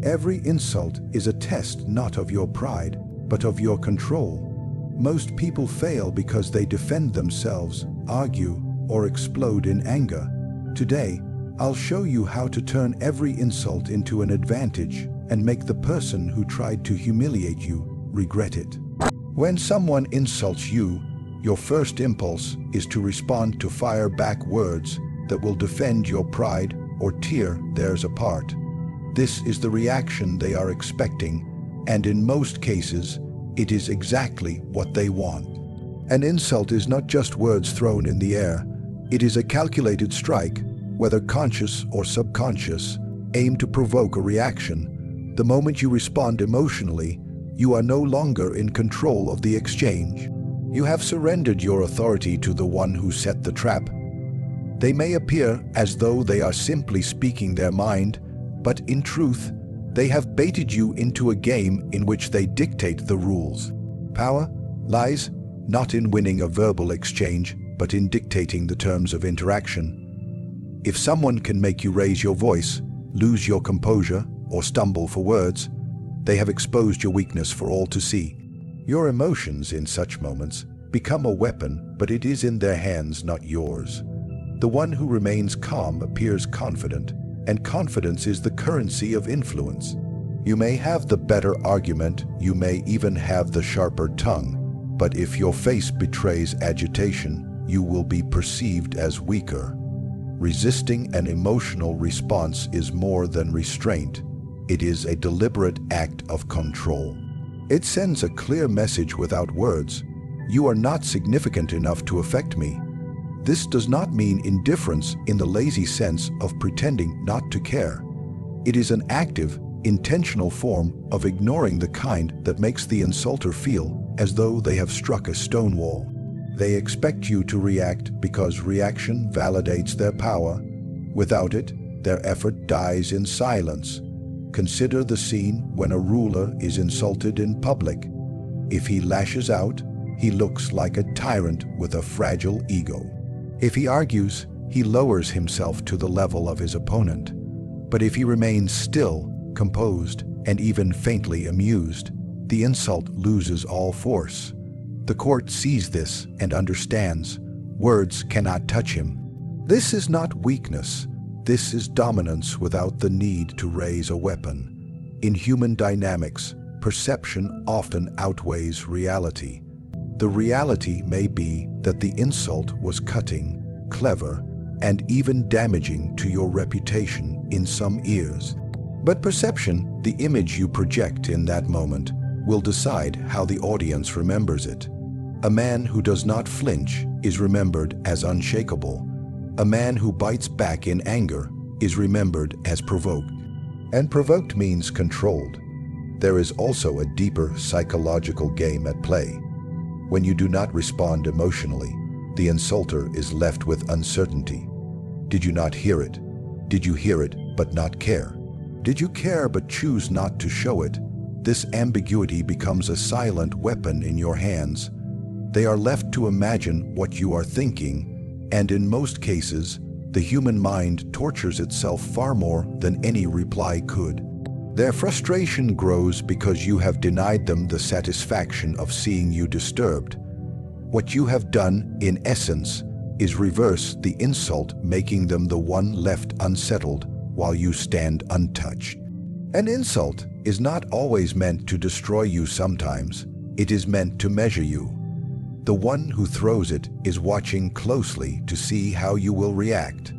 Every insult is a test not of your pride, but of your control. Most people fail because they defend themselves, argue, or explode in anger. Today, I'll show you how to turn every insult into an advantage and make the person who tried to humiliate you regret it. When someone insults you, your first impulse is to respond to fire back words that will defend your pride or tear theirs apart. This is the reaction they are expecting, and in most cases, it is exactly what they want. An insult is not just words thrown in the air. It is a calculated strike, whether conscious or subconscious, aimed to provoke a reaction. The moment you respond emotionally, you are no longer in control of the exchange. You have surrendered your authority to the one who set the trap. They may appear as though they are simply speaking their mind, but in truth, they have baited you into a game in which they dictate the rules. Power lies not in winning a verbal exchange, but in dictating the terms of interaction. If someone can make you raise your voice, lose your composure, or stumble for words, they have exposed your weakness for all to see. Your emotions in such moments become a weapon, but it is in their hands, not yours. The one who remains calm appears confident, and confidence is the currency of influence. You may have the better argument, you may even have the sharper tongue, but if your face betrays agitation, you will be perceived as weaker. Resisting an emotional response is more than restraint. It is a deliberate act of control. It sends a clear message without words. You are not significant enough to affect me. This does not mean indifference in the lazy sense of pretending not to care. It is an active, intentional form of ignoring the kind that makes the insulter feel as though they have struck a stone wall. They expect you to react because reaction validates their power. Without it, their effort dies in silence. Consider the scene when a ruler is insulted in public. If he lashes out, he looks like a tyrant with a fragile ego. If he argues, he lowers himself to the level of his opponent. But if he remains still, composed, and even faintly amused, the insult loses all force. The court sees this and understands. Words cannot touch him. This is not weakness. This is dominance without the need to raise a weapon. In human dynamics, perception often outweighs reality. The reality may be that the insult was cutting, clever, and even damaging to your reputation in some ears. But perception, the image you project in that moment, will decide how the audience remembers it. A man who does not flinch is remembered as unshakable. A man who bites back in anger is remembered as provoked. And provoked means controlled. There is also a deeper psychological game at play. When you do not respond emotionally, the insulter is left with uncertainty. Did you not hear it? Did you hear it but not care? Did you care but choose not to show it? This ambiguity becomes a silent weapon in your hands. They are left to imagine what you are thinking, and in most cases, the human mind tortures itself far more than any reply could. Their frustration grows because you have denied them the satisfaction of seeing you disturbed. What you have done, in essence, is reverse the insult, making them the one left unsettled while you stand untouched. An insult is not always meant to destroy you. Sometimes it is meant to measure you. The one who throws it is watching closely to see how you will react.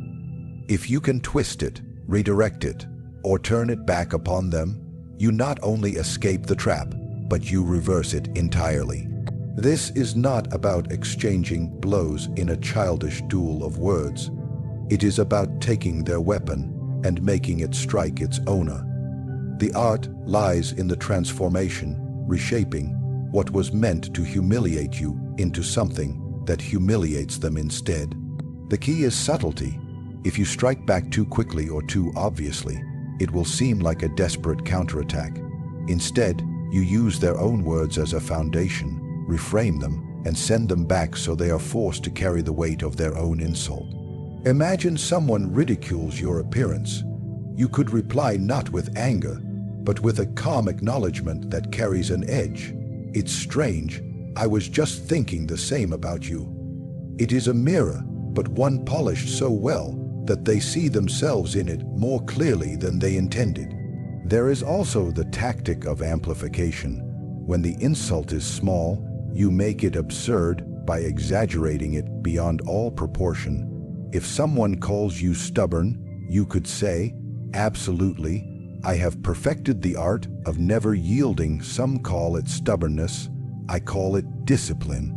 If you can twist it, redirect it, or turn it back upon them, you not only escape the trap, but you reverse it entirely. This is not about exchanging blows in a childish duel of words. It is about taking their weapon and making it strike its owner. The art lies in the transformation, reshaping what was meant to humiliate you into something that humiliates them instead. The key is subtlety. If you strike back too quickly or too obviously, it will seem like a desperate counterattack. Instead, you use their own words as a foundation, reframe them, and send them back so they are forced to carry the weight of their own insult. Imagine someone ridicules your appearance. You could reply not with anger, but with a calm acknowledgement that carries an edge. It's strange, I was just thinking the same about you. It is a mirror, but one polished so well that they see themselves in it more clearly than they intended. There is also the tactic of amplification. When the insult is small, you make it absurd by exaggerating it beyond all proportion. If someone calls you stubborn, you could say, "Absolutely, I have perfected the art of never yielding." Some call it stubbornness, I call it discipline.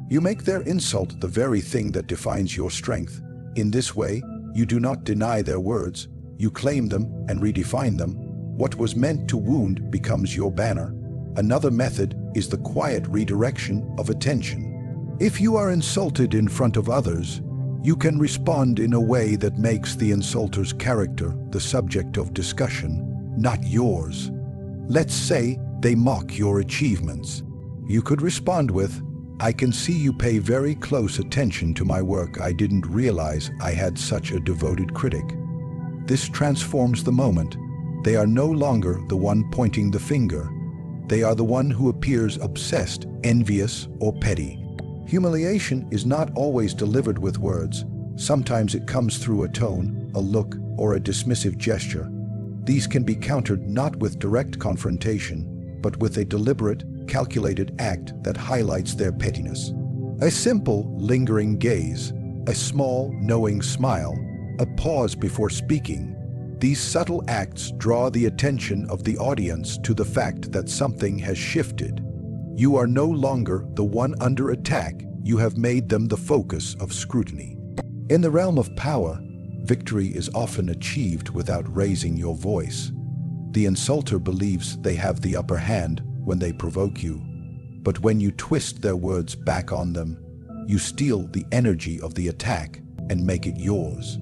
You make their insult the very thing that defines your strength. In this way, you do not deny their words, you claim them and redefine them. What was meant to wound becomes your banner. Another method is the quiet redirection of attention. If you are insulted in front of others, you can respond in a way that makes the insulter's character the subject of discussion, not yours. Let's say they mock your achievements. You could respond with, "I can see you pay very close attention to my work. I didn't realize I had such a devoted critic." This transforms the moment. They are no longer the one pointing the finger. They are the one who appears obsessed, envious, or petty. Humiliation is not always delivered with words. Sometimes it comes through a tone, a look, or a dismissive gesture. These can be countered not with direct confrontation, but with a deliberate, calculated act that highlights their pettiness. A simple, lingering gaze, a small, knowing smile, a pause before speaking. These subtle acts draw the attention of the audience to the fact that something has shifted. You are no longer the one under attack, you have made them the focus of scrutiny. In the realm of power, victory is often achieved without raising your voice. The insulter believes they have the upper hand when they provoke you. But when you twist their words back on them, you steal the energy of the attack and make it yours.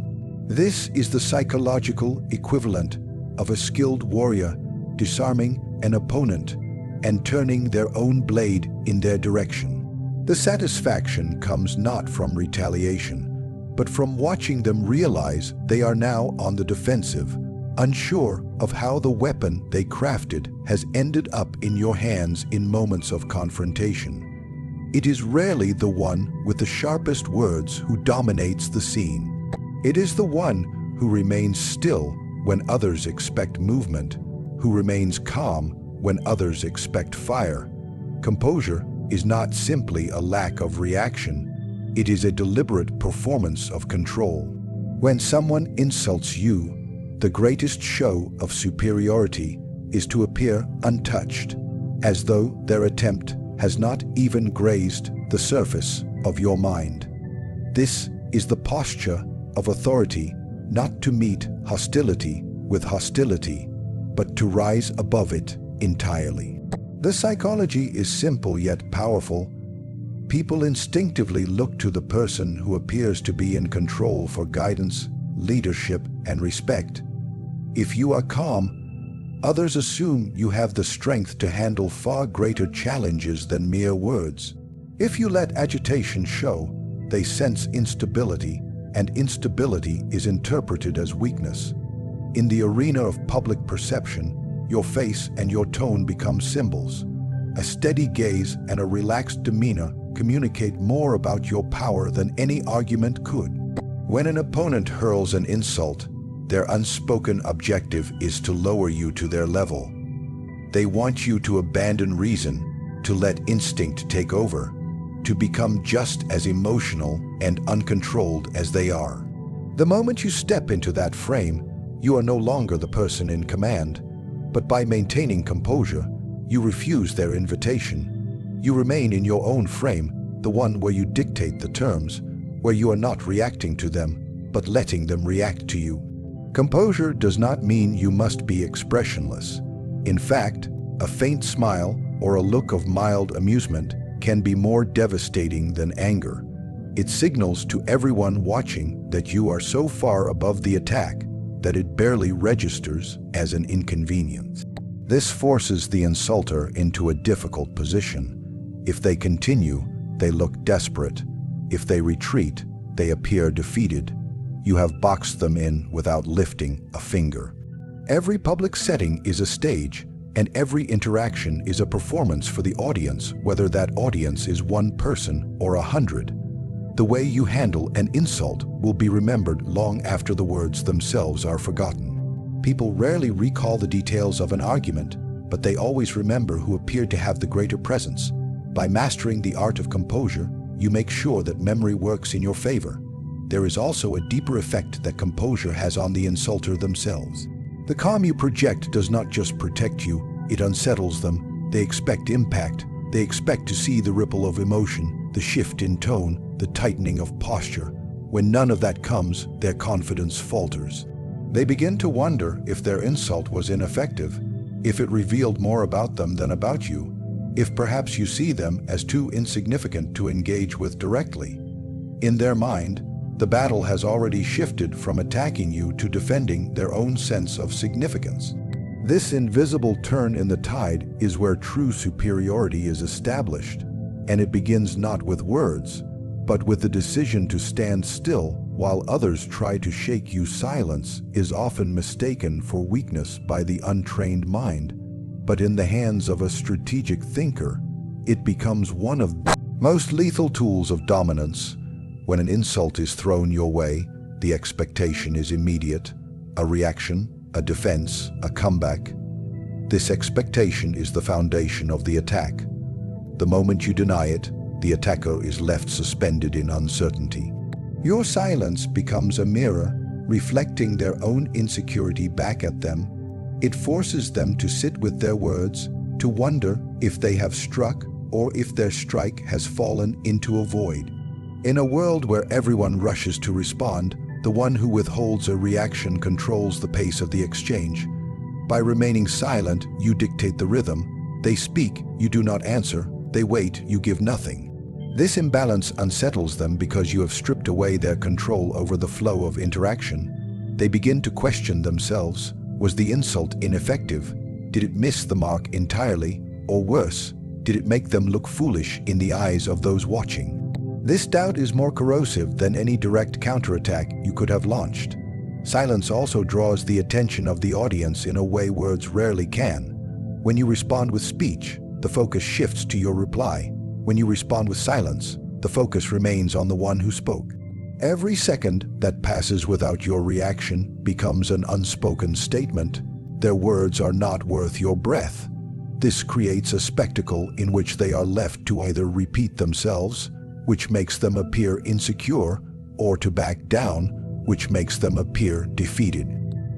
This is the psychological equivalent of a skilled warrior disarming an opponent and turning their own blade in their direction. The satisfaction comes not from retaliation, but from watching them realize they are now on the defensive, unsure of how the weapon they crafted has ended up in your hands in moments of confrontation. It is rarely the one with the sharpest words who dominates the scene. It is the one who remains still when others expect movement, who remains calm when others expect fire. Composure is not simply a lack of reaction, it is a deliberate performance of control. When someone insults you, the greatest show of superiority is to appear untouched, as though their attempt has not even grazed the surface of your mind. This is the posture of authority, not to meet hostility with hostility, but to rise above it entirely. The psychology is simple yet powerful. People instinctively look to the person who appears to be in control for guidance, leadership, and respect. If you are calm, others assume you have the strength to handle far greater challenges than mere words. If you let agitation show, they sense instability, and instability is interpreted as weakness. In the arena of public perception, your face and your tone become symbols. A steady gaze and a relaxed demeanor communicate more about your power than any argument could. When an opponent hurls an insult, their unspoken objective is to lower you to their level. They want you to abandon reason, to let instinct take over, to become just as emotional and uncontrolled as they are. The moment you step into that frame, you are no longer the person in command, but by maintaining composure, you refuse their invitation. You remain in your own frame, the one where you dictate the terms, where you are not reacting to them, but letting them react to you. Composure does not mean you must be expressionless. In fact, a faint smile or a look of mild amusement can be more devastating than anger. It signals to everyone watching that you are so far above the attack that it barely registers as an inconvenience. This forces the insulter into a difficult position. If they continue, they look desperate. If they retreat, they appear defeated. You have boxed them in without lifting a finger. Every public setting is a stage, and every interaction is a performance for the audience, whether that audience is one person or 100. The way you handle an insult will be remembered long after the words themselves are forgotten. People rarely recall the details of an argument, but they always remember who appeared to have the greater presence. By mastering the art of composure, you make sure that memory works in your favor. There is also a deeper effect that composure has on the insulter themselves. The calm you project does not just protect you, it unsettles them. They expect impact. They expect to see the ripple of emotion, the shift in tone, the tightening of posture. When none of that comes, their confidence falters. They begin to wonder if their insult was ineffective, if it revealed more about them than about you, if perhaps you see them as too insignificant to engage with directly. In their mind, the battle has already shifted from attacking you to defending their own sense of significance. This invisible turn in the tide is where true superiority is established, and it begins not with words, but with the decision to stand still while others try to shake you. Silence is often mistaken for weakness by the untrained mind, but in the hands of a strategic thinker, it becomes one of the most lethal tools of dominance. When an insult is thrown your way, the expectation is immediate, a reaction, a defense, a comeback. This expectation is the foundation of the attack. The moment you deny it, the attacker is left suspended in uncertainty. Your silence becomes a mirror, reflecting their own insecurity back at them. It forces them to sit with their words, to wonder if they have struck or if their strike has fallen into a void. In a world where everyone rushes to respond, the one who withholds a reaction controls the pace of the exchange. By remaining silent, you dictate the rhythm. They speak, you do not answer. They wait, you give nothing. This imbalance unsettles them because you have stripped away their control over the flow of interaction. They begin to question themselves. Was the insult ineffective? Did it miss the mark entirely? Or worse, did it make them look foolish in the eyes of those watching? This doubt is more corrosive than any direct counterattack you could have launched. Silence also draws the attention of the audience in a way words rarely can. When you respond with speech, the focus shifts to your reply. When you respond with silence, the focus remains on the one who spoke. Every second that passes without your reaction becomes an unspoken statement. Their words are not worth your breath. This creates a spectacle in which they are left to either repeat themselves, which makes them appear insecure, or to back down, which makes them appear defeated.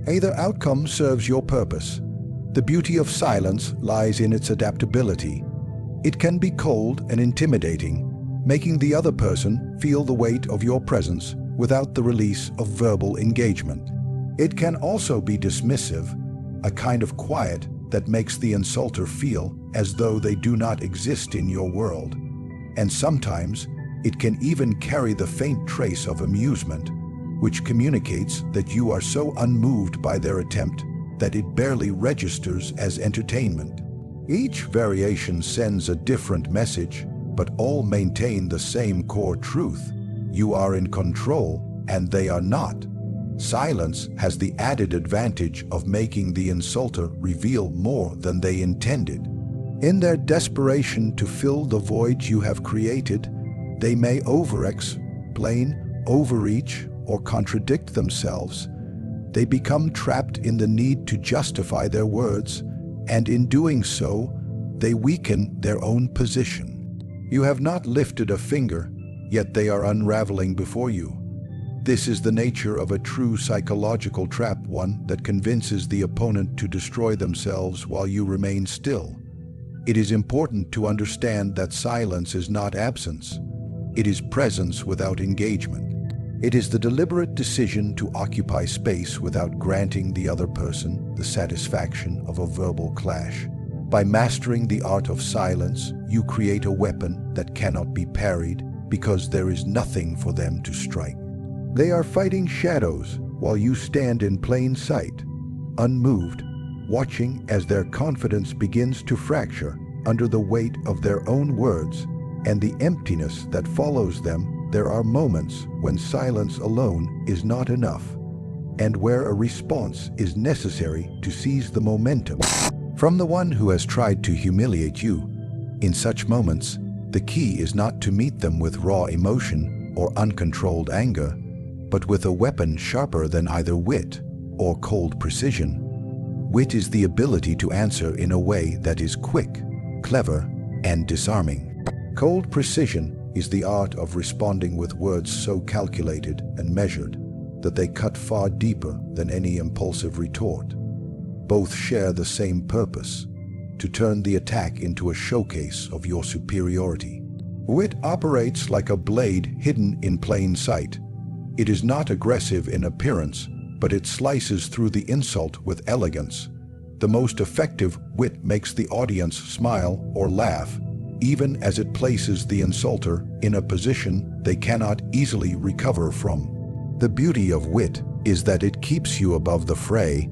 Either outcome serves your purpose. The beauty of silence lies in its adaptability. It can be cold and intimidating, making the other person feel the weight of your presence without the release of verbal engagement. It can also be dismissive, a kind of quiet that makes the insulter feel as though they do not exist in your world. And sometimes, it can even carry the faint trace of amusement, which communicates that you are so unmoved by their attempt that it barely registers as entertainment. Each variation sends a different message, but all maintain the same core truth. You are in control, and they are not. Silence has the added advantage of making the insulter reveal more than they intended. In their desperation to fill the void you have created, they may over-explain, overreach, or contradict themselves. They become trapped in the need to justify their words, and in doing so, they weaken their own position. You have not lifted a finger, yet they are unraveling before you. This is the nature of a true psychological trap, one that convinces the opponent to destroy themselves while you remain still. It is important to understand that silence is not absence. It is presence without engagement. It is the deliberate decision to occupy space without granting the other person the satisfaction of a verbal clash. By mastering the art of silence, you create a weapon that cannot be parried because there is nothing for them to strike. They are fighting shadows while you stand in plain sight, unmoved, watching as their confidence begins to fracture under the weight of their own words and the emptiness that follows them. There are moments when silence alone is not enough. and where a response is necessary to seize the momentum. From the one who has tried to humiliate you, in such moments, the key is not to meet them with raw emotion or uncontrolled anger, but with a weapon sharper than either wit or cold precision. Wit is the ability to answer in a way that is quick, clever, and disarming. Cold precision is the art of responding with words so calculated and measured that they cut far deeper than any impulsive retort. Both share the same purpose: to turn the attack into a showcase of your superiority. Wit operates like a blade hidden in plain sight. It is not aggressive in appearance, but it slices through the insult with elegance. The most effective wit makes the audience smile or laugh, even as it places the insulter in a position they cannot easily recover from. The beauty of wit is that it keeps you above the fray.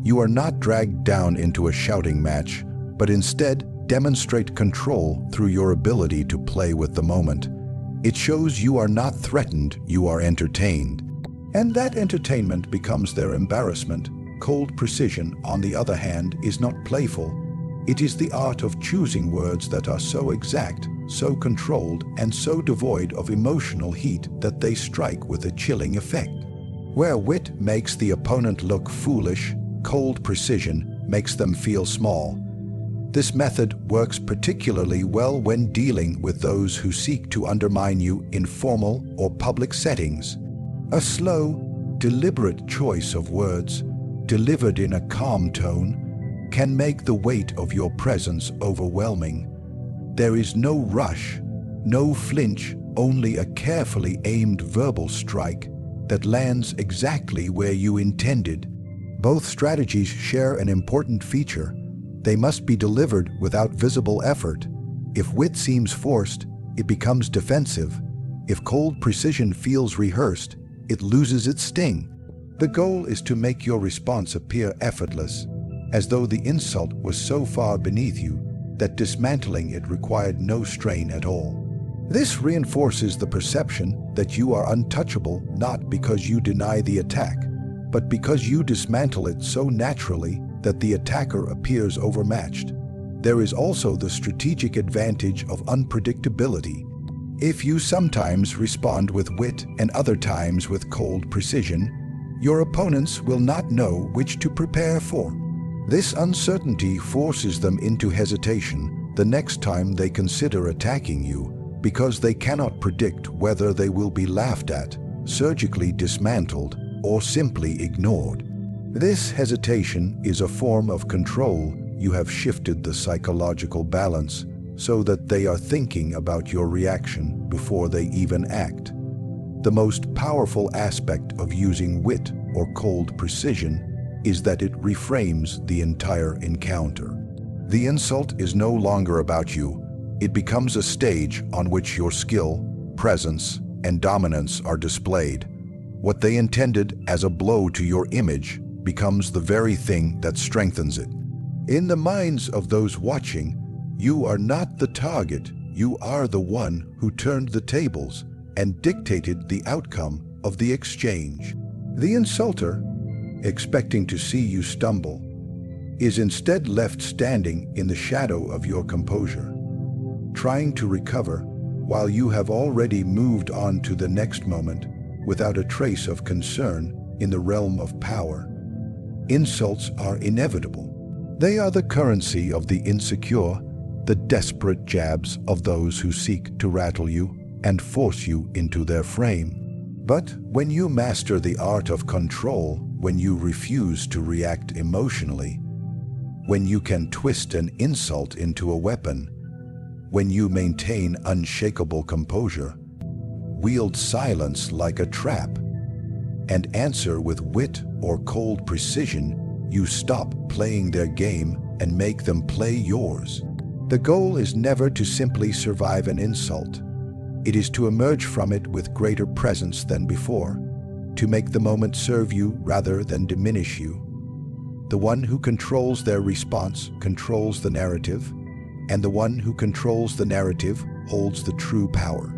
You are not dragged down into a shouting match, but instead demonstrate control through your ability to play with the moment. It shows you are not threatened, you are entertained. And that entertainment becomes their embarrassment. Cold precision, on the other hand, is not playful. It is the art of choosing words that are so exact, so controlled, and so devoid of emotional heat that they strike with a chilling effect. Where wit makes the opponent look foolish, cold precision makes them feel small. This method works particularly well when dealing with those who seek to undermine you in formal or public settings. A slow, deliberate choice of words, delivered in a calm tone, can make the weight of your presence overwhelming. There is no rush, no flinch, only a carefully aimed verbal strike that lands exactly where you intended. Both strategies share an important feature. They must be delivered without visible effort. If wit seems forced, it becomes defensive. If cold precision feels rehearsed, it loses its sting. The goal is to make your response appear effortless, as though the insult was so far beneath you that dismantling it required no strain at all. This reinforces the perception that you are untouchable, not because you deny the attack, but because you dismantle it so naturally that the attacker appears overmatched. There is also the strategic advantage of unpredictability. If you sometimes respond with wit and other times with cold precision, your opponents will not know which to prepare for. This uncertainty forces them into hesitation the next time they consider attacking you, because they cannot predict whether they will be laughed at, surgically dismantled, or simply ignored. This hesitation is a form of control. You have shifted the psychological balance so that they are thinking about your reaction before they even act. The most powerful aspect of using wit or cold precision is that it reframes the entire encounter. The insult is no longer about you. It becomes a stage on which your skill, presence, and dominance are displayed. What they intended as a blow to your image becomes the very thing that strengthens it. In the minds of those watching, you are not the target, you are the one who turned the tables and dictated the outcome of the exchange. The insulter, expecting to see you stumble, is instead left standing in the shadow of your composure, trying to recover while you have already moved on to the next moment without a trace of concern in the realm of power. Insults are inevitable. They are the currency of the insecure, the desperate jabs of those who seek to rattle you and force you into their frame. But when you master the art of control, when you refuse to react emotionally, when you can twist an insult into a weapon, when you maintain unshakable composure, wield silence like a trap, and answer with wit or cold precision, you stop playing their game and make them play yours. The goal is never to simply survive an insult. It is to emerge from it with greater presence than before, to make the moment serve you rather than diminish you. The one who controls their response controls the narrative, and the one who controls the narrative holds the true power.